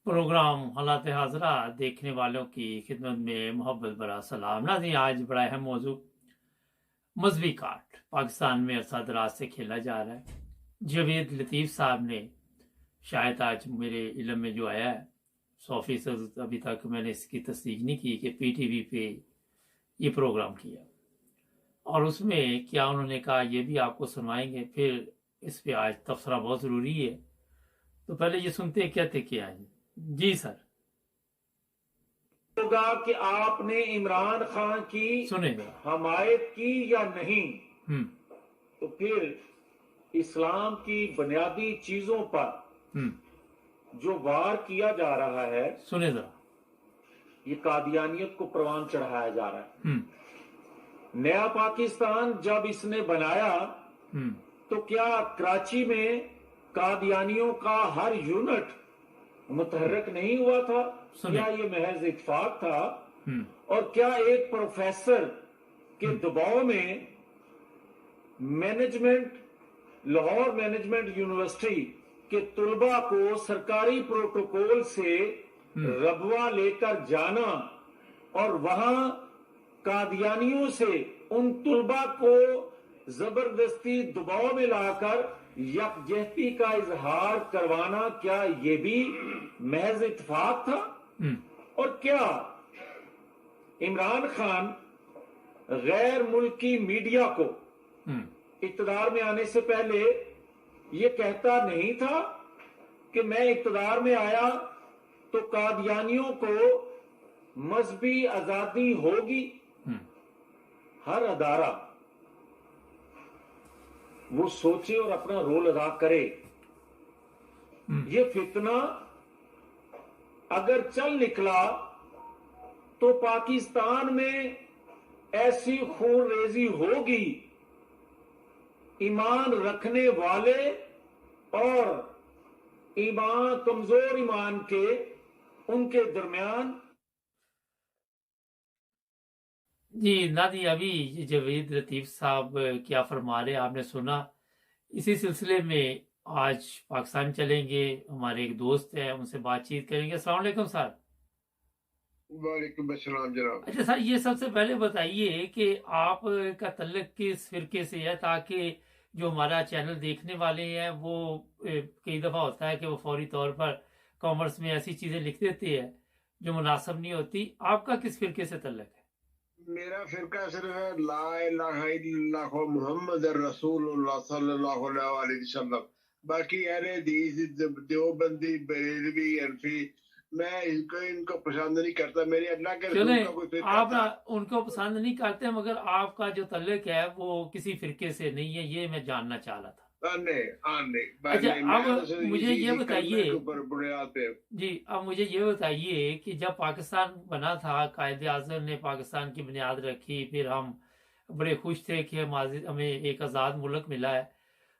Programme हालात हाजरा देखने वालों की खिदमत में मोहब्बत भरा सलाम। नाज़रीन, आज बड़ा अहम मौजू मजहबी कार्ड पाकिस्तान में अरसा दराज से खेला जा रहा है। जावेद लतीफ़ साहब ने शायद आज मेरे इल्म में जो आया है 100% अभी तक मैंने इसकी तस्दीक नहीं की कि PTV पे ये प्रोग्राम किया और उसमें क्या उन्होंने कहा ये भी आपको सुनवाएंगे। फिर इस पे आज तबसरा बहुत ज़रूरी है, तो पहले ये सुनते कहते क्या है। जी सर, होगा कि आपने इमरान खान की सुनेगा। हमायत की या नहीं, तो फिर इस्लाम की बुनियादी चीजों पर जो वार किया जा रहा है, सुने जरा, ये कादियानियत को प्रवान चढ़ाया जा रहा है। नया पाकिस्तान जब इसने बनाया तो क्या कराची में कादियानियों का हर यूनिट मुतहर्रक नहीं हुआ था? क्या ये महज इत्तेफाक था? और क्या एक प्रोफेसर के दबाव में मैनेजमेंट, लाहौर मैनेजमेंट यूनिवर्सिटी के तुलबा को सरकारी प्रोटोकॉल से रबवा लेकर जाना और वहां कादियानियों से उन तुलबा को जबरदस्ती दबाव में लाकर यकजहती का इजहार करवाना, क्या ये भी महज इत्तेफाक था? और क्या इमरान खान गैर मुल्की मीडिया को इक्तदार में आने से पहले ये कहता नहीं था कि मैं इक्तदार में आया तो कादियानियों को मजहबी आजादी होगी? हर अदारा वो सोचे और अपना रोल अदा करे। ये फितना अगर चल निकला तो पाकिस्तान में ऐसी खून रेजी होगी, ईमान रखने वाले और ईमान कमजोर ईमान के उनके दरमियान। जी नादी, अभी जावेद लतीफ़ साहब क्या फरमा रहे आपने सुना। इसी सिलसिले में आज पाकिस्तान चलेंगे, हमारे एक दोस्त हैं उनसे बातचीत करेंगे। अस्सलाम वालेकुम सर। वालेकुम अस्सलाम जनाब। अच्छा सर, ये सबसे पहले बताइए कि आप का तल्लुक किस फिरके से है, ताकि जो हमारा चैनल देखने वाले हैं वो कई दफ़ा होता है कि वो फौरी तौर पर कॉमर्स में ऐसी चीज़ें लिख देते हैं जो मुनासिब नहीं होती। आपका किस फिरके से तल्लुक है? मेरा फिरका सिर्फ है ला इलाहा इल्लल्लाह मुहम्मदुर रसूलुल्लाह सल्लल्लाहु अलैहि वसल्लम। बाकी अहले हदीस, देवबंदी, बरेलवी, हनफी, मैं इनको पसंद नहीं करता। मेरे अल्लाह के रसूल का कोई फिरका आप उनको पसंद नहीं करते, मगर आपका जो तल्लुक है वो किसी फिरके से नहीं है, ये मैं जानना चाह रहा था। अच्छा, अब मुझे ये बताइए जी, अब मुझे ये बताइए कि जब पाकिस्तान बना था, कायदे आज़म ने पाकिस्तान की बुनियाद रखी, फिर हम बड़े खुश थे कि हमें एक आज़ाद मुल्क मिला है,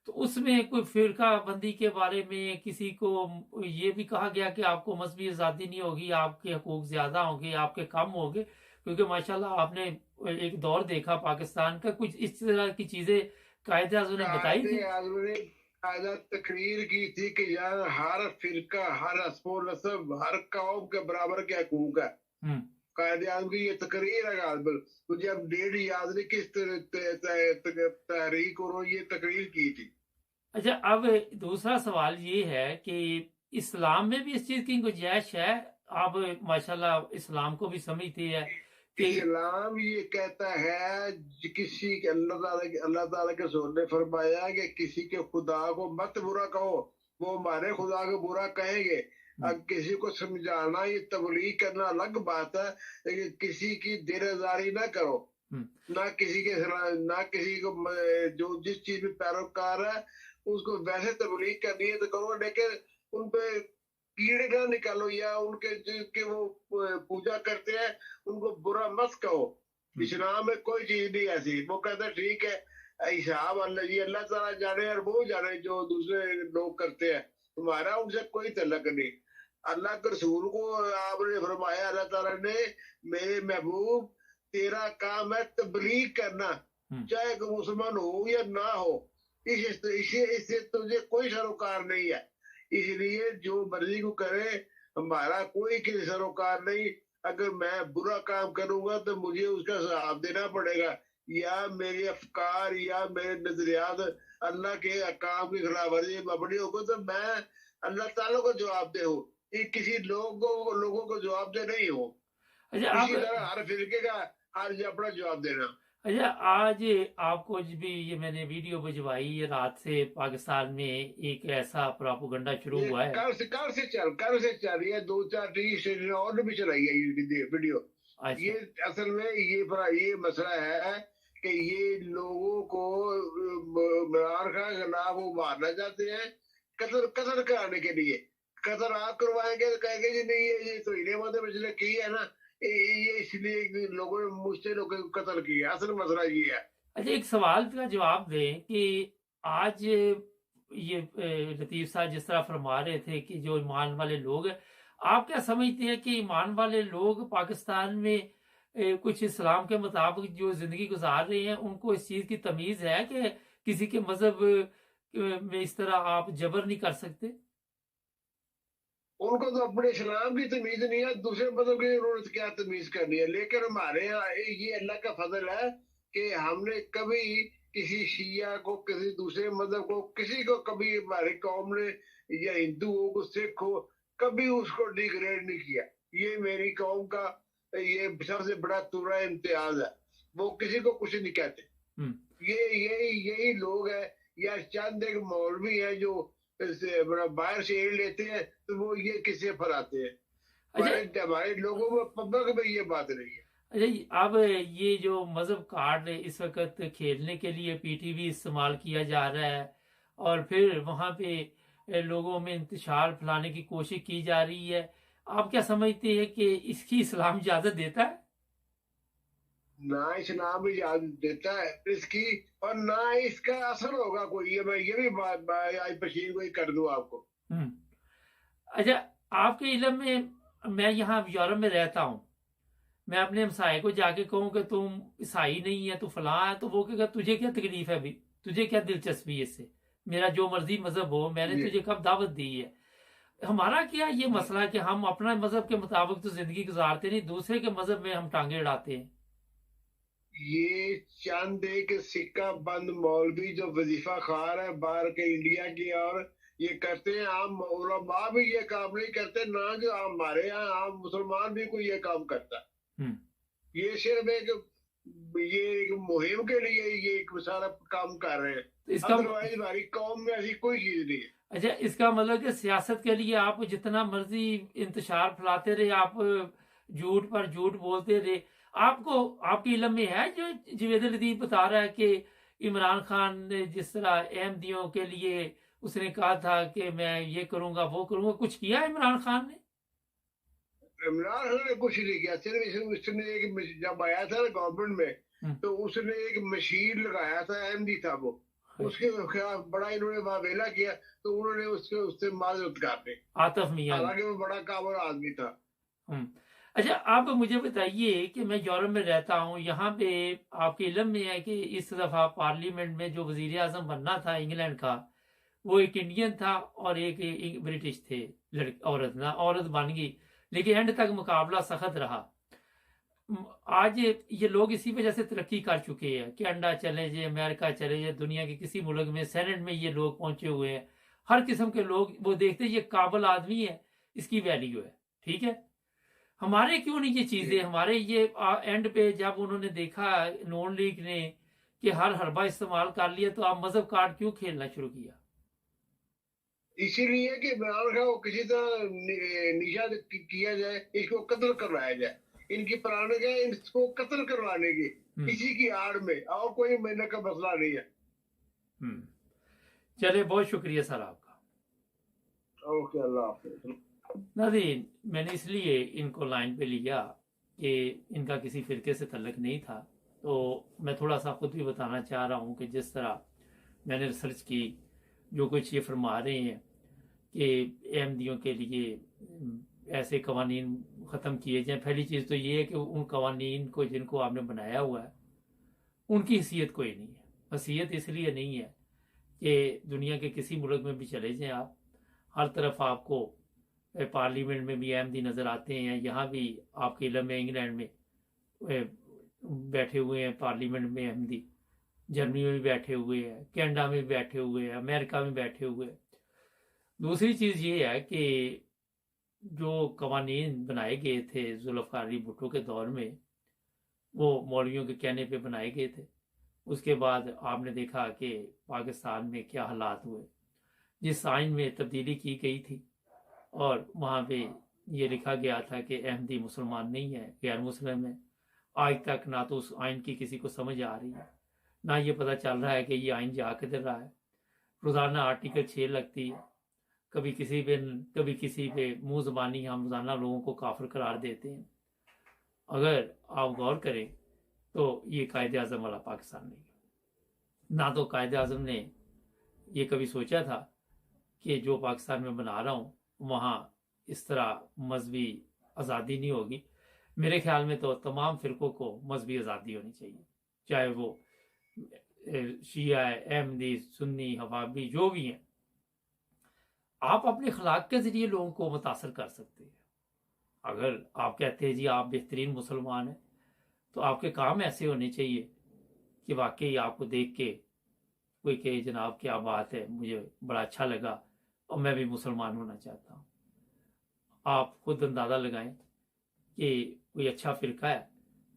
तो उसमें कोई फिरका बंदी के बारे में किसी को ये भी कहा गया कि आपको मजहबी आज़ादी नहीं होगी, आपके हकूक ज़्यादा होंगे, आपके कम होंगे? क्योंकि माशाल्लाह आपने एक दौर देखा पाकिस्तान का, कुछ इस तरह की चीज़ें कायदे आज़म ने बताई थी। तकरीर की थी कि यार हर फिरका, हर अस्पो नस्ब, हर कौम के बराबर के हकूक है। कायदे आज़म की ये तकरीर है। मुझे अब डेट याद नहीं किस तारीख और ये तकरीर की थी। अच्छा, अब दूसरा सवाल ये है कि इस्लाम में भी इस चीज की गुंजाइश है? आप माशाल्लाह इस्लाम को भी समझते हैं कि इस्लाम ये कहता है किसी के अल्लाह ताला के रसूल ने फरमाया कि किसी के खुदा को मत बुरा कहो, वो हमारे खुदा को बुरा कहेंगे। अब किसी को समझाना, ये तबलीग करना अलग बात है, लेकिन किसी की दिलदारी ना करो, ना किसी को जो जिस चीज में पैरोकार है उसको वैसे तबलीग करनी है तो करो, लेकिन उन पे कीड़े ना निकालो या उनके जिनके वो पूजा करते हैं उनको बुरा मत कहो। इस्लाम में कोई चीज नहीं ऐसी। वो कहता ठीक है, हिसाब अल्लाह ताला जाने और वो जाने जो दूसरे लोग करते हैं, तुम्हारा उनसे कोई तल्लक नहीं। अल्लाह के रसूल को आपने फरमाया, अल्लाह ताला ने, मेरे महबूब तेरा काम है तबलीग करना, चाहे मुसलमान हो या ना हो, इससे तुझे कोई सरोकार नहीं है। इसलिए जो मर्जी को करे, हमारा कोई किसी सरोकार नहीं। अगर मैं बुरा काम करूंगा तो मुझे उसका जवाब देना पड़ेगा, या मेरे अफकार या मेरे नजरियात अल्लाह के अहकाम की खिलाफवर्जी बड़ी होगी तो मैं अल्लाह ताला को जवाब दे हूँ, किसी लोगों को जवाब दे नहीं हूँ। इसी तरह हर फिरके का हर अपना जवाब देना। अच्छा, आज आपको भी ये मैंने वीडियो भिजवाई, ये रात से पाकिस्तान में एक ऐसा प्रोपेगेंडा शुरू हुआ है। कल से चल रही है, 2-4 टीवी स्टेशन और भी चलाई है ये वीडियो। अच्छा। ये असल में ये मसला है कि ये लोगों को इमरान खान के खिलाफ वो मारना चाहते हैं, कत्ल कराने के लिए। कत्ल आप करवाएंगे तो कहेंगे जी नहीं ये तो इन्हें मतलब पिछले की है ना, ये इसलिए लोगों ने मुझसे लोगों को कत्ल किया। असल मसला ये है। अच्छा, एक सवाल का जवाब दें कि आज ये लतीफ साहब जिस तरह फरमा रहे थे कि जो ईमान वाले लोग हैं, आप क्या समझते हैं कि ईमान वाले लोग पाकिस्तान में कुछ इस्लाम के मुताबिक जो जिंदगी गुजार रहे हैं, उनको इस चीज की तमीज है कि किसी के मजहब में इस तरह आप जबर नहीं कर सकते? उनको तो अपने इस्लाम की तमीज नहीं है, दूसरे मजहब की जरूरत क्या तमीज करनी है। लेकिन हमारे यहाँ ये अल्लाह का फजल है कि हमने कभी किसी शिया को, किसी दूसरे मजहब को, किसी को कभी हमारी कौम ने या हिंदू हो को सिख हो कभी उसको डिग्रेड नहीं किया। ये मेरी कौम का ये सबसे बड़ा तुरा इम्तियाज है, वो किसी को कुछ नहीं कहते। यही लोग है, या चंद एक मौलवी है जो बाहर से एड लेते हैं तो वो ये किसे फराते हैं। हमारे लोगों में पब्लिक में ये बात नहीं है। अच्छा, अब ये जो मजहब कार्ड इस वक्त खेलने के लिए पीटीवी इस्तेमाल किया जा रहा है और फिर वहां पे लोगों में इंतशार फैलाने की कोशिश की जा रही है, आप क्या समझते हैं कि इसकी इस्लाम इजाजत देता है? ना इस्लाम इजाजत देता है इसकी, और ना इसका असर होगा कोई। ये भी बात आज पशीन को ही कर दूं आपको। अच्छा, आपके इल्म में, मैं यहाँ यूरोप में रहता हूँ, मैं अपने हमसाये को जाके कहूँ कि तुम ईसाई नहीं है, तो फलां है, तो वो कहेगा तुझे क्या तकलीफ है, भी तुझे क्या दिलचस्पी है इससे, मेरा जो मर्जी मजहब हो, मैंने तुझे कब दावत दी है। हमारा क्या ये मसला है कि हम अपना मजहब के मुताबिक तो जिंदगी गुजारते नहीं, दूसरे के मजहब में हम टांगे अड़ाते हैं। ये चंद एक सिक्का बंद मौलवी जो वजीफा खार है बाहर के इंडिया की, और ये करते हैं। आम उलमा भी ये काम नहीं करते, ना जो हमारे यहाँ आम मुसलमान भी कोई ये काम करता। ये सिर्फ एक मुहिम के लिए ये एक सारा काम कर रहे हैं, अदरवाइज हमारी कौम में ऐसी कोई चीज नहीं है। अच्छा, इसका मतलब कि सियासत के लिए आप जितना मर्जी इंतशार फैलाते रहे, आप झूठ पर झूठ बोलते रहे, आपको आपके इल्म में है जो जवेद लतीफ बता रहा है कि इमरान खान ने जिस तरह अहमदियों के लिए उसने कहा था कि मैं ये करूंगा वो करूंगा, कुछ किया इमरान खान ने? इमरान खान ने कुछ नहीं किया, सिर्फ उसने एक जब आया था गवर्नमेंट में तो उसने एक मशीन लगाया था, अहमदी था वो, उसके खिलाफ बड़ा इन्होंने वावेला किया, तो उन्होंने उससे माजरत कर दी। आतिफ मियां, हालांकि वो बड़ा काबिल आदमी था। अच्छा, आप मुझे बताइए कि मैं यूरोप में रहता हूँ, यहाँ पे आपके इल्म में है कि इस दफा पार्लियामेंट में जो वजीर आजम बनना था इंग्लैंड का, वो एक इंडियन था और एक ब्रिटिश थे, औरत बन गई, लेकिन एंड तक मुकाबला सख्त रहा। आज ये लोग इसी वजह से तरक्की कर चुके हैं, कनाडा चले जाए, अमेरिका चले जाए, दुनिया के किसी मुल्क में सेनेट में ये लोग पहुंचे हुए हैं, हर किस्म के लोग वो देखते हैं ये काबिल आदमी है, इसकी वैल्यू है, ठीक है। हमारे क्यों नहीं ये चीजें, हमारे ये एंड पे जब उन्होंने देखा नून लीग ने कि हर हरबा इस्तेमाल कर लिया, तो आप मजहब कार्ड क्यों खेलना शुरू किया? इसीलिए कि इमरान खान को किसी तरह निशान किया जाए, इसको कत्ल करवाया जाए, इनकी प्राण गए, इसको कत्ल करवाने की इसी की आड़ में, और कोई मेहनत का मसला नहीं है। चले, बहुत शुक्रिया सर आपका। ओके, अल्लाह हाफिज़। नाज़रीन, मैंने इसलिए इनको लाइन पे लिया कि इनका किसी फिरके से तल्लक नहीं था, तो मैं थोड़ा सा खुद भी बताना चाह रहा हूँ कि जिस तरह मैंने रिसर्च की, जो कुछ ये फरमा रहे हैं कि अहमदियों के लिए ऐसे कवानीन ख़त्म किए जाएं। पहली चीज़ तो ये है कि उन कवानीन को जिनको आपने बनाया हुआ है उनकी हैसियत कोई नहीं है। हैसियत इसलिए नहीं है कि दुनिया के किसी मुल्क में भी चले जाएं आप, हर तरफ आपको पार्लियामेंट में भी अहमदी नज़र आते हैं। यहाँ भी आपके इलम में इंग्लैंड में बैठे हुए हैं पार्लियामेंट में अहमदी, जर्मनी में भी बैठे हुए हैं, कनाडा में भी बैठे हुए हैं, अमेरिका में बैठे हुए हैं। दूसरी चीज़ ये है कि जो कवानीन बनाए गए थे जुल्फ़िकार अली भुट्टो के दौर में, वो मौलवियों के कहने पे बनाए गए थे। उसके बाद आपने देखा कि पाकिस्तान में क्या हालात हुए, जिस आइन में तब्दीली की गई थी और वहाँ पे ये लिखा गया था कि अहमदी मुसलमान नहीं है, गैर मुस्लिम है। आज तक ना तो उस आइन की किसी को समझ आ रही है, ना ये पता चल रहा है कि ये आइन जा किधर रहा है। रोज़ाना आर्टिकल 6 लगती है, कभी किसी पे मुँह ज़बानी हम रोज़ाना लोगों को काफिर करार देते हैं। अगर आप गौर करें तो ये कायदे आज़म वाला पाकिस्तान नहीं है। ना तो कायदे आज़म ने ये कभी सोचा था कि जो पाकिस्तान में बना रहा हूँ वहाँ इस तरह मजहबी आज़ादी नहीं होगी। मेरे ख्याल में तो तमाम फ़िरक़ों को मजहबी आज़ादी होनी चाहिए, चाहे वो शिया है, अहमदी, सुन्नी, हवाबी, जो भी हैं। आप अपने अखलाक के ज़रिए लोगों को मुतासर कर सकते हैं। अगर आप कहते हैं जी आप बेहतरीन मुसलमान हैं, तो आपके काम ऐसे होने चाहिए कि वाकई आपको देख के कोई कहे जनाब क्या बात है, मुझे बड़ा अच्छा लगा और मैं भी मुसलमान होना चाहता हूँ। आप खुद अंदाज़ा लगाएं कि कोई अच्छा फ़िरका है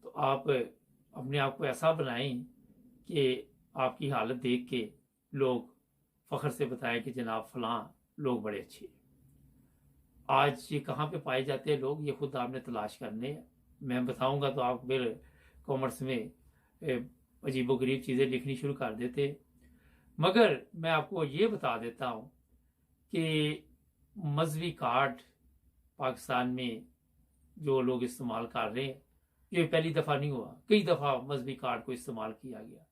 तो आप अपने आप को ऐसा बनाएं कि आपकी हालत देख के लोग फ़ख्र से बताएं कि जनाब फ़लाँ लोग बड़े अच्छे हैं। आज ये कहाँ पे पाए जाते हैं लोग, ये खुद आपने तलाश करने हैं। मैं बताऊंगा तो आप फिर कॉमर्स में अजीबोगरीब चीज़ें लिखनी शुरू कर देते हैं। मगर मैं आपको ये बता देता हूँ कि मजहबी कार्ड पाकिस्तान में जो लोग इस्तेमाल कर रहे हैं, ये पहली दफ़ा नहीं हुआ, कई दफ़ा मजहबी कार्ड को इस्तेमाल किया गया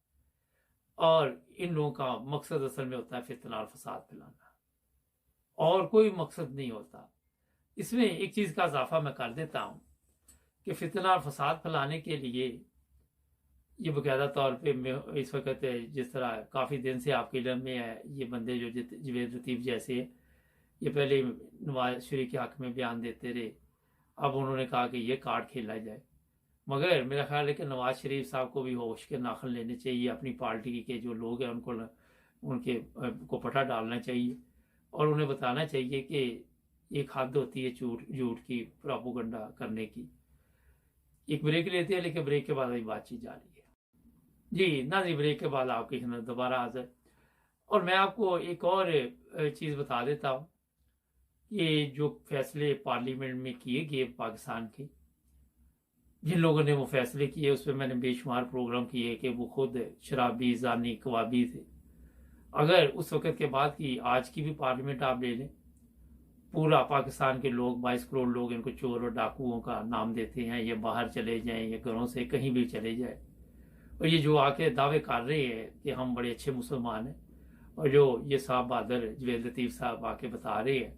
और इन लोगों का मकसद असल में होता है फितना और फसाद फैलाना, और कोई मकसद नहीं होता। इसमें एक चीज़ का इजाफा मैं कर देता हूँ कि फितना और फसाद फैलाने के लिए ये बाकायदा तौर पे इस वक्त जिस तरह काफ़ी दिन से आपके इल्म में है, ये बंदे जो जवेद लतीफ़ जैसे ये पहले नवाज शरीफ के हक़ में बयान देते रहे, अब उन्होंने कहा कि ये कार्ड खेला जाए। मगर मेरा ख्याल है कि नवाज शरीफ साहब को भी होश के नाखन लेने चाहिए। अपनी पार्टी के जो लोग हैं उनके को पटा डालना चाहिए और उन्हें बताना चाहिए कि एक हद होती है झूठ की प्रोपेगेंडा करने की। एक ब्रेक लेते हैं, लेकिन ब्रेक के बाद अभी बातचीत जारी है जी। ना जी, ब्रेक के बाद आपकी खिदमत दोबारा हाजिर। और मैं आपको एक और चीज़ बता देता हूँ, ये जो फैसले पार्लियामेंट में किए गए पाकिस्तान के, जिन लोगों ने वो फैसले किए उस पर मैंने बेशुमार प्रोग्राम किए कि वो खुद शराबी, जानी, कवाबी थे। अगर उस वक़्त के बाद की आज की भी पार्लियामेंट आप ले लें, पूरा पाकिस्तान के लोग 22 करोड़ लोग इनको चोर और डाकुओं का नाम देते हैं। ये बाहर चले जाएं या घरों से कहीं भी चले जाए, और ये जो आके दावे कर रहे हैं कि हम बड़े अच्छे मुसलमान हैं, और जो ये साहब बहादुर जवेद लतीफ़ साहब आके बता रहे हैं,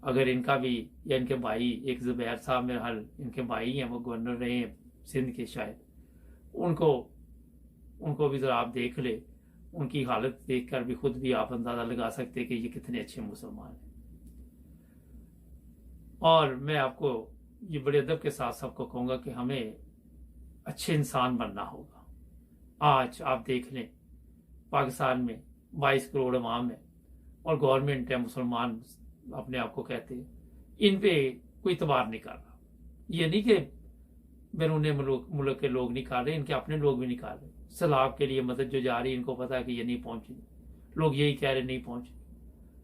अगर इनका भी या इनके भाई एक ज़ुबैर साहब मेरे हाल इनके भाई हैं, वो गवर्नर रहे हैं सिंध के शायद, उनको भी ज़रा आप देख ले, उनकी हालत देख कर भी खुद भी आप अंदाज़ा लगा सकते कि ये कितने अच्छे मुसलमान हैं। और मैं आपको ये बड़े अदब के साथ सबको कहूँगा कि हमें अच्छे इंसान बनना होगा। आज आप देख लें पाकिस्तान में 22 करोड़ अवाम है और गवर्नमेंट है, मुसलमान अपने आप को कहते हैं, इन पे कोई इतबार नहीं कर रहा। ये नहीं कि बैरून मुल्क के लोग नहीं कर रहे, इनके अपने लोग भी नहीं कर रहे। सैलाब के लिए मदद जो जा रही है, इनको पता है कि ये नहीं पहुंचेगी, लोग यही कह रहे नहीं पहुंचेगी,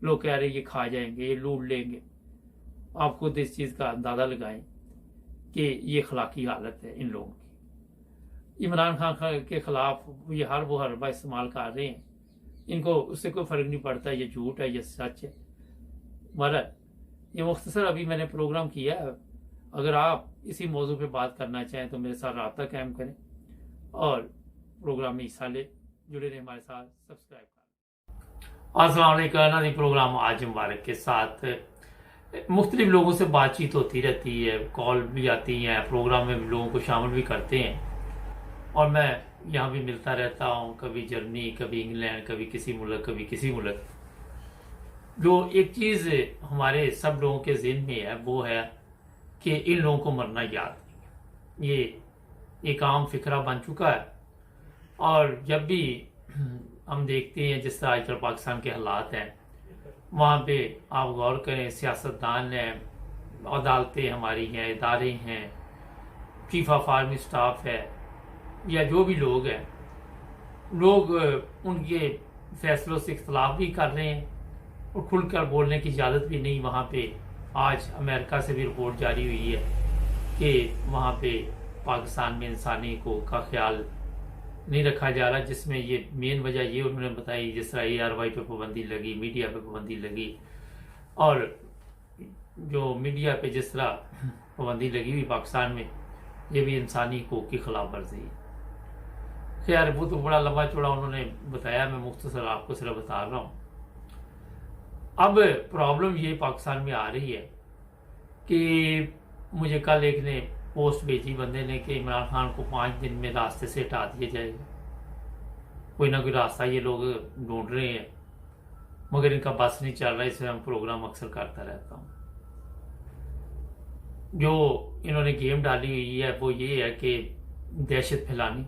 लोग कह रहे ये खा जाएंगे, ये लूट लेंगे। आप खुद इस चीज़ का अंदाज़ा लगाएं कि ये अखलाकी हालत है इन लोगों की। इमरान खान के ख़िलाफ़ ये हर वो हरबा इस्तेमाल कर रहे हैं, इनको उससे कोई फ़र्क नहीं पड़ता ये झूठ है ये सच है। मगर ये मुख्तसर अभी मैंने प्रोग्राम किया है, अगर आप इसी मौजू पे बात करना चाहें तो मेरे साथ राब्ता कायम करें और प्रोग्राम में हिस्सा ले, जुड़े रहें हमारे साथ, सब्सक्राइब करें। अस्सलाम वालेकुम। प्रोग्राम आज मुबारक के साथ मुख्तलिफ लोगों से बातचीत होती रहती है, कॉल भी आती हैं, प्रोग्राम में लोगों को शामिल भी करते हैं और मैं यहाँ भी मिलता रहता हूँ, कभी जर्मनी, कभी इंग्लैंड, कभी किसी मुल्क, कभी किसी मुल्क। जो एक चीज हमारे सब लोगों के ज़हन में है वो है कि इन लोगों को मरना याद नहीं है। ये एक आम फिक्रा बन चुका है। और जब भी हम देखते हैं जिस तरह आजकल पाकिस्तान के हालात हैं, वहाँ पे आप गौर करें, सियासतदान हैं, अदालतें हमारी हैं, इदारे हैं, चीफ ऑफ आर्मी स्टाफ है, या जो भी लोग हैं, लोग उनके फैसलों से इख्तलाफ भी कर रहे हैं और खुलकर बोलने की इजाज़त भी नहीं। वहाँ पे आज अमेरिका से भी रिपोर्ट जारी हुई है कि वहाँ पे पाकिस्तान में इंसानी को का ख्याल नहीं रखा जा रहा, जिसमें ये मेन वजह ये उन्होंने बताई, जिस तरह ARY पे पाबंदी लगी, मीडिया पे पाबंदी लगी, और जो मीडिया पे जिस तरह पाबंदी लगी हुई पाकिस्तान में, ये भी इंसानी हकूक़ की खिलाफ वर्जी है। खैर वो तो बड़ा लंबा चौड़ा उन्होंने बताया, मैं मुख्तसर आपको सिर्फ बता रहा हूँ। अब प्रॉब्लम ये पाकिस्तान में आ रही है कि मुझे कल एक ने पोस्ट भेजी बंदे ने कि इमरान खान को 5 दिन में रास्ते से हटा दिया जाएगा। कोई ना कोई रास्ता ये लोग ढूंढ रहे हैं, मगर इनका बस नहीं चल रहा। इसमें हम प्रोग्राम अक्सर करता रहता हूँ। जो इन्होंने गेम डाली हुई है वो ये है कि दहशत फैलानी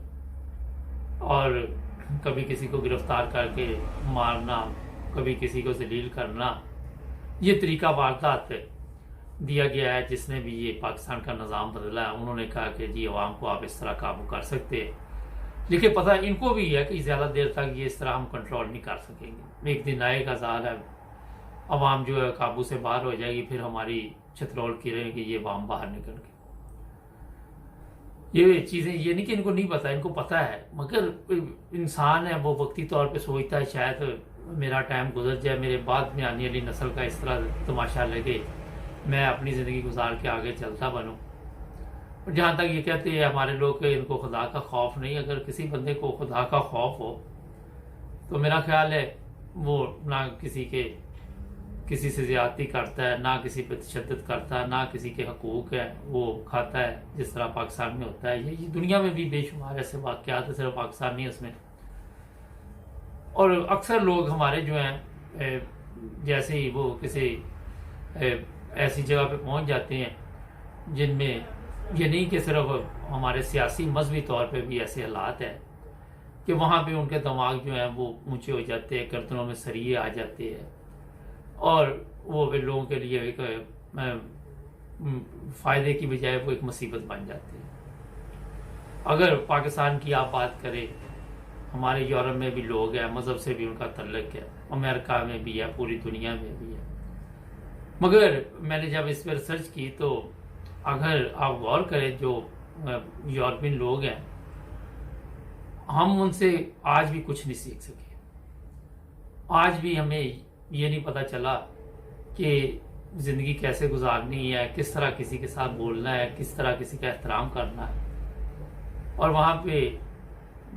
और कभी किसी को गिरफ्तार करके मारना, कभी किसी को जलील करना। ये तरीका वारदात दिया गया है जिसने भी ये पाकिस्तान का निज़ाम बदला है। उन्होंने कहा कि जी अवाम को आप इस तरह काबू कर सकते हैं, लेकिन पता है इनको भी है कि ज़्यादा देर तक ये इस तरह हम कंट्रोल नहीं कर सकेंगे। एक दिन आएगा ज़ाहिर है अवाम जो है काबू से बाहर हो जाएगी, फिर हमारी छतरौल की रहेगी ये अवाम बाहर निकल के। ये चीज़ें ये नहीं कि इनको नहीं पता, इनको पता है, मगर इंसान है वो वक्ती तौर पे सोचता है शायद मेरा टाइम गुजर जाए, मेरे बाद में आने वाली नस्ल का इस तरह तमाशा लगे, मैं अपनी ज़िंदगी गुजार के आगे चलता बनूं। और जहाँ तक ये कहते हैं हमारे लोग कि इनको खुदा का खौफ नहीं, अगर किसी बंदे को खुदा का खौफ हो तो मेरा ख्याल है वो ना किसी से ज़्यादती करता है, ना किसी पर तशद्दुद करता है, ना किसी के हकूक़ है वो खाता है जिस तरह पाकिस्तान में होता है। ये दुनिया में भी बेशुमार ऐसे वाक़यात है, सिर्फ पाकिस्तान नहीं उसमें। और अक्सर लोग हमारे जो हैं जैसे ही वो किसी ऐसी जगह पे पहुंच जाते हैं जिनमें ये नहीं कि सिर्फ हमारे सियासी मजहबी तौर पे भी ऐसे हालात हैं कि वहाँ पे उनके दिमाग जो है वो ऊंचे हो जाते हैं, गर्दनों में सरिये आ जाते हैं और वो वे लोगों के लिए एक फ़ायदे की बजाय वो एक मुसीबत बन जाती है। अगर पाकिस्तान की आप बात करें, हमारे यूरोप में भी लोग हैं, मज़हब से भी उनका तल्लुक़ है, अमेरिका में भी है, पूरी दुनिया में भी है। मगर मैंने जब इस पर रिसर्च की तो अगर आप गौर करें जो यूरोपियन लोग हैं, हम उनसे आज भी कुछ नहीं सीख सके। आज भी हमें ये नहीं पता चला कि ज़िंदगी कैसे गुजारनी है, किस तरह किसी के साथ बोलना है, किस तरह किसी का एहतराम करना है। और वहाँ पे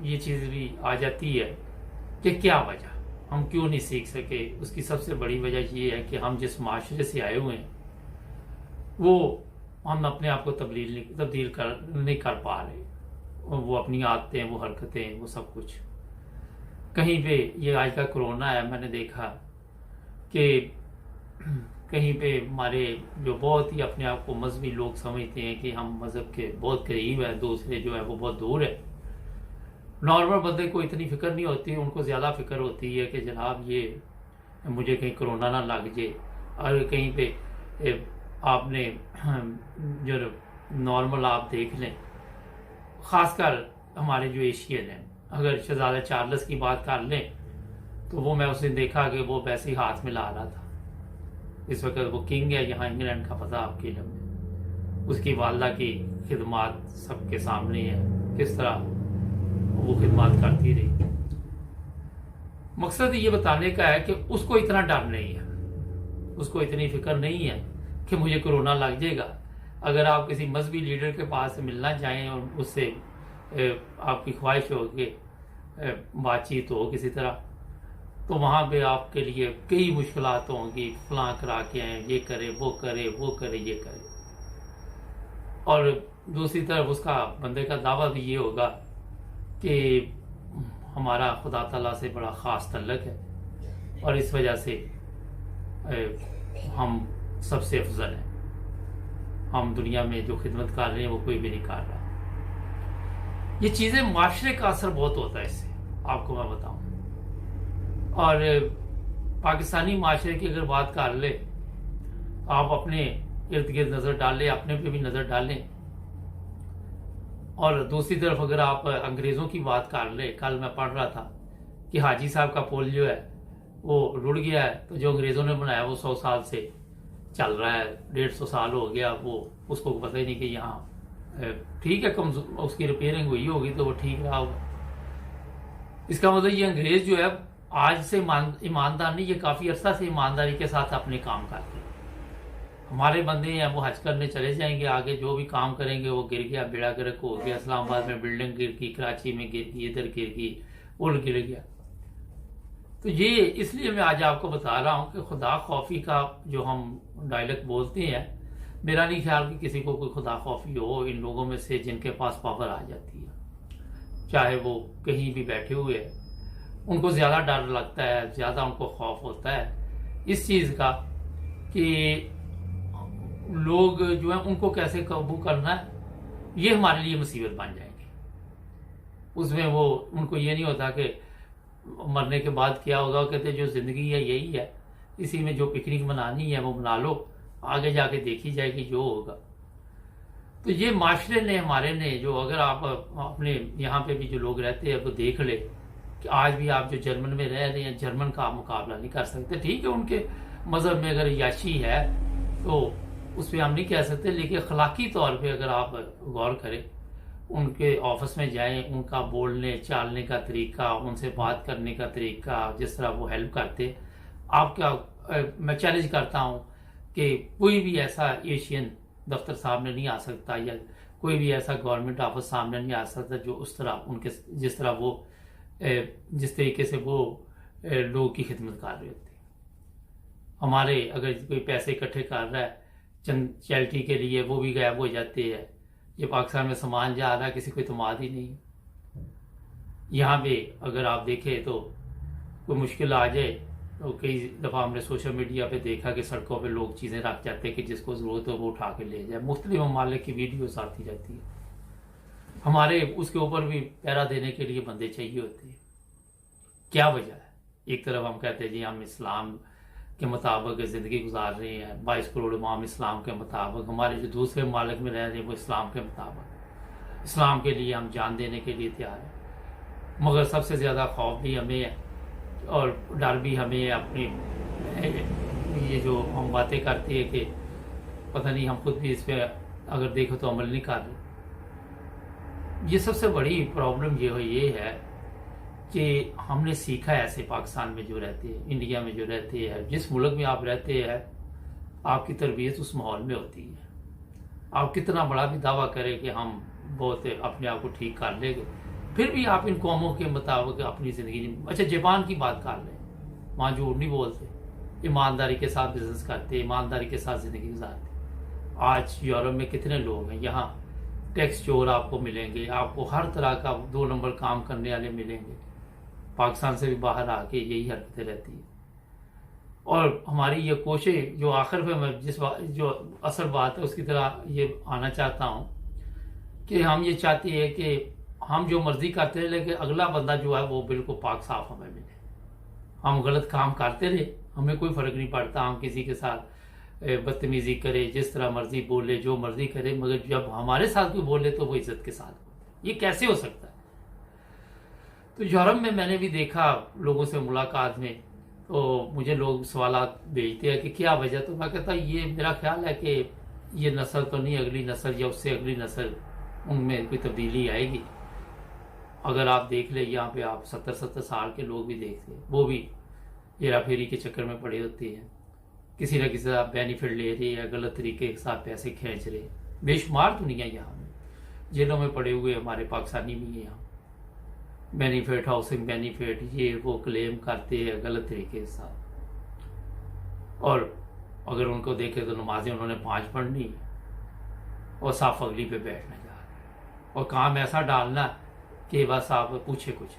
ये चीज़ भी आ जाती है कि क्या वजह, हम क्यों नहीं सीख सके। उसकी सबसे बड़ी वजह ये है कि हम जिस माशरे से आए हुए हैं वो हम अपने आप को तब्दील नहीं कर पा रहे। वो अपनी आदतें, वो हरकतें, वो सब कुछ। कहीं पे ये आज का कोरोना है, मैंने देखा कि कहीं पे हमारे जो बहुत ही अपने आप को मजहबी लोग समझते हैं कि हम मजहब के बहुत करीब है, दूसरे जो है वो बहुत दूर है। नॉर्मल बंदे को इतनी फिक्र नहीं होती, उनको ज़्यादा फिक्र होती है कि जनाब ये मुझे कहीं कोरोना ना लग जाए। और कहीं पे आपने जो नॉर्मल आप देख लें, ख़ासकर हमारे जो एशियन हैं, अगर शहज़ादा चार्ल्स की बात कर लें तो वो मैं उस दिन देखा कि वो वैसे ही हाथ में ला रहा था। इस वक्त वो किंग है यहाँ इंग्लैंड का, पता आपके इल्म में। उसकी वालदा की खिदमात सबके सामने है, किस तरह वो खिदमात करती रही। मकसद ये बताने का है कि उसको इतना डर नहीं है, उसको इतनी फिक्र नहीं है कि मुझे कोरोना लग जाएगा। अगर आप किसी मजहबी लीडर के पास मिलना चाहें और उससे आपकी ख्वाहिश हो कि बातचीत हो किसी तरह, तो वहाँ पे आपके लिए कई मुश्किलात होंगी। फलां करा के आए, ये करे, वो करे, वो करे, ये करे। और दूसरी तरफ उसका बंदे का दावा भी ये होगा कि हमारा खुदा ताला से बड़ा ख़ास तल्लुक़ है और इस वजह से हम सबसे अफजल हैं, हम दुनिया में जो खिदमत कर रहे हैं वो कोई भी नहीं कर रहा। ये चीज़ें माशरे का असर बहुत होता है इससे, आपको मैं बताऊं। और पाकिस्तानी माशरे की अगर बात कर ले, आप अपने इर्द गिर्द नज़र डालें, अपने पे भी नज़र डालें। और दूसरी तरफ अगर आप अंग्रेज़ों की बात कर ले, कल मैं पढ़ रहा था कि हाजी साहब का पुल जो है वो रुड़ गया है, तो जो अंग्रेज़ों ने बनाया वो 100 साल से चल रहा है, 150 साल हो गया, वो उसको पता ही नहीं कि यहाँ ठीक है कम उसकी रिपेयरिंग हुई होगी तो वो ठीक रहा होगा। इसका मतलब ये अंग्रेज़ जो है आज से ईमानदार नहीं, ये काफ़ी अरसा से ईमानदारी के साथ अपने काम करते हैं। हमारे बंदे हैं वो हज करने चले जाएंगे, आगे जो भी काम करेंगे वो गिर गया, बेड़ा गर्क हो गया, इस्लामाबाद में बिल्डिंग गिर गई, कराची में गिर गई, इधर गिर गई, पुल गिर गया। तो ये इसलिए मैं आज आपको बता रहा हूँ कि खुदा खौफी का जो हम डायलेक्ट बोलते हैं, मेरा नहीं ख्याल कि किसी को कोई खुदा खौफी हो इन लोगों में से जिनके पास पावर आ जाती है, चाहे वो कहीं भी बैठे हुए हैं, उनको ज़्यादा डर लगता है, ज़्यादा उनको खौफ होता है इस चीज़ का कि लोग जो है उनको कैसे काबू करना है, ये हमारे लिए मुसीबत बन जाएगी। उसमें वो उनको ये नहीं होता कि मरने के बाद क्या होगा, कहते जो ज़िंदगी है यही है, इसी में जो पिकनिक मनानी है वो मना लो, आगे जाके देखी जाएगी जो होगा। तो ये माशरे ने हमारे ने जो, अगर आप अपने यहाँ पे भी जो लोग रहते हैं वो देख ले कि आज भी आप जो जर्मन में रह रहे हैं, जर्मन का मुकाबला नहीं कर सकते। ठीक है उनके मज़हब में अगर याशी है तो उस पर हम नहीं कह सकते, लेकिन अखलाकी तौर पे अगर आप गौर करें, उनके ऑफिस में जाएं, उनका बोलने चालने का तरीका, उनसे बात करने का तरीका, जिस तरह वो हेल्प करते, आप क्या मैं चैलेंज करता हूं कि कोई भी ऐसा एशियन दफ्तर सामने नहीं आ सकता या कोई भी ऐसा गवर्नमेंट ऑफिस सामने नहीं आ सकता जो उस तरह उनके जिस तरह वो जिस तरीके से वो लोगों की खिदमत कर रहे होते। हमारे अगर कोई पैसे इकट्ठे कर रहा है चंद चैरिटी के लिए, वो भी गायब हो जाते हैं। ये पाकिस्तान में सामान जा रहा है, किसी को इत्मीनान ही नहीं। यहाँ पे अगर आप देखें तो कोई मुश्किल आ जाए तो कई दफ़ा हमने सोशल मीडिया पे देखा कि सड़कों पे लोग चीज़ें रख जाते हैं कि जिसको ज़रूरत हो वो उठा के ले जाए। मुख्तलिफ ममालिक की वीडियोस आती रहती है, हमारे उसके ऊपर भी पहरा देने के लिए बंदे चाहिए होते हैं। क्या वजह है? एक तरफ हम कहते हैं जी हम इस्लाम के मुताबिक ज़िंदगी गुजार रहे हैं, 22 करोड़ इमाम इस्लाम के मुताबिक, हमारे जो दूसरे ममालिक में रह रहे हैं वो इस्लाम के मुताबिक, इस्लाम के लिए हम जान देने के लिए तैयार हैं। मगर सबसे ज़्यादा खौफ भी हमें है और डर भी हमें है अपनी ये जो हम बातें करते हैं कि पता नहीं हम खुद भी इस पर अगर देखो तो अमल नहीं कर रहे। ये सबसे बड़ी प्रॉब्लम ये है कि हमने सीखा है ऐसे पाकिस्तान में जो रहते हैं, इंडिया में जो रहते हैं, जिस मुल्क में आप रहते हैं, आपकी तरबियत उस माहौल में होती है। आप कितना बड़ा भी दावा करें कि हम बहुत अपने आप को ठीक कर लेंगे, फिर भी आप इन कौमों के मुताबिक अपनी ज़िंदगी, अच्छा जापान की बात कर लें, वहाँ झूठ नहीं बोलते, ईमानदारी के साथ बिजनेस करते, ईमानदारी के साथ ज़िंदगी गुजारते। आज यूरोप में कितने लोग हैं, यहाँ टैक्स चोर आपको मिलेंगे, आपको हर तरह का 2 नंबर काम करने वाले मिलेंगे। पाकिस्तान से भी बाहर आके यही हरकतें रहती है। और हमारी ये कोशिश जो आखिर पे मैं जो असल बात है उसकी तरह ये आना चाहता हूँ कि हम ये चाहते हैं कि हम जो मर्जी करते हैं लेकिन अगला बंदा जो है वो बिल्कुल पाक साफ हमें मिले। हम गलत काम करते रहे, हमें कोई फ़र्क नहीं पड़ता, हम किसी के साथ बदतमीजी करे, जिस तरह मर्जी बोले, जो मर्जी करे, मगर जब हमारे साथ कोई बोले तो वो इज्जत के साथ बोले। ये कैसे हो सकता है? तो यूरोप में मैंने भी देखा लोगों से मुलाकात में, तो मुझे लोग सवालात भेजते हैं कि क्या वजह, तो मैं कहता ये मेरा ख्याल है कि ये नस्ल तो नहीं, अगली नस्ल या उससे अगली नस्ल उनमें कोई तब्दीली आएगी। अगर आप देख ले यहाँ पे आप 70-70 साल के लोग भी देखते हैं, वो भी हेरा फेरी के चक्कर में पड़े होते हैं, किसी न किसी का बेनिफिट ले रहे हैं, गलत तरीके के साथ पैसे खींच रहे हैं। बेशुमार दुनिया यहाँ में जेलों में पड़े हुए हमारे पाकिस्तानी भी हैं, यहाँ बेनिफिट, हाउसिंग बेनिफिट, ये वो क्लेम करते हैं गलत तरीके के साथ। और अगर उनको देखे तो नमाजें उन्होंने 5 पढ़नी और साफ अगली पे बैठना जा रहे हैं और काम ऐसा डालना कि बस आप पूछे कुछ।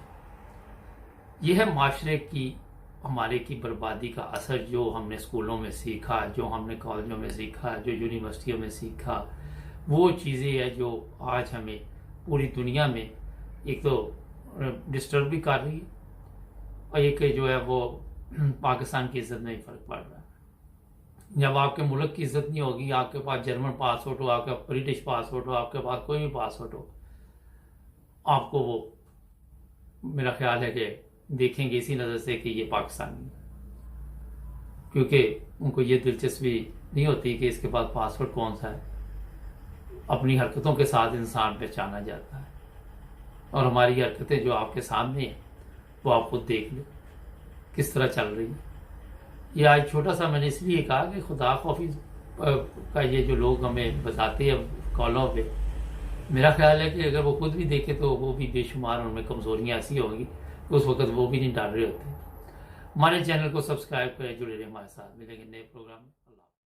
यह है माशरे की हमारे की बर्बादी का असर जो हमने स्कूलों में सीखा, जो हमने कॉलेजों में सीखा, जो यूनिवर्सिटियों में सीखा, वो चीज़ें है जो आज हमें पूरी दुनिया में एक तो डिस्टर्ब भी कर रही है और एक जो है वो पाकिस्तान की इज्जत में ही फर्क पड़ रहा है। जब आपके मुल्क की इज्जत नहीं होगी, आपके पास जर्मन पासपोर्ट हो, आपके पास ब्रिटिश पासपोर्ट हो, आपके पास कोई भी पासपोर्ट हो, आपको वो मेरा ख्याल है कि देखेंगे इसी नज़र से कि ये पाकिस्तानी है, क्योंकि उनको ये दिलचस्पी नहीं होती कि इसके पास पासपोर्ट कौन सा है। अपनी हरकतों के साथ इंसान पहचाना जाता है और हमारी हरकतें जो आपके सामने हैं वो आप खुद देख लो किस तरह चल रही है। ये आज छोटा सा मैंने इसलिए कहा कि खुदा खौफी का ये जो लोग हमें बताते हैं कॉलों पे, मेरा ख्याल है कि अगर वो खुद भी देखे तो वो भी बेशुमार उनमें कमज़ोरियाँ ऐसी होंगी कि उस वक्त वो भी नहीं डाल रहे होते। हमारे चैनल को सब्सक्राइब करें, जुड़े रहे हमारे साथ। मिलेंगे नए प्रोग्राम में।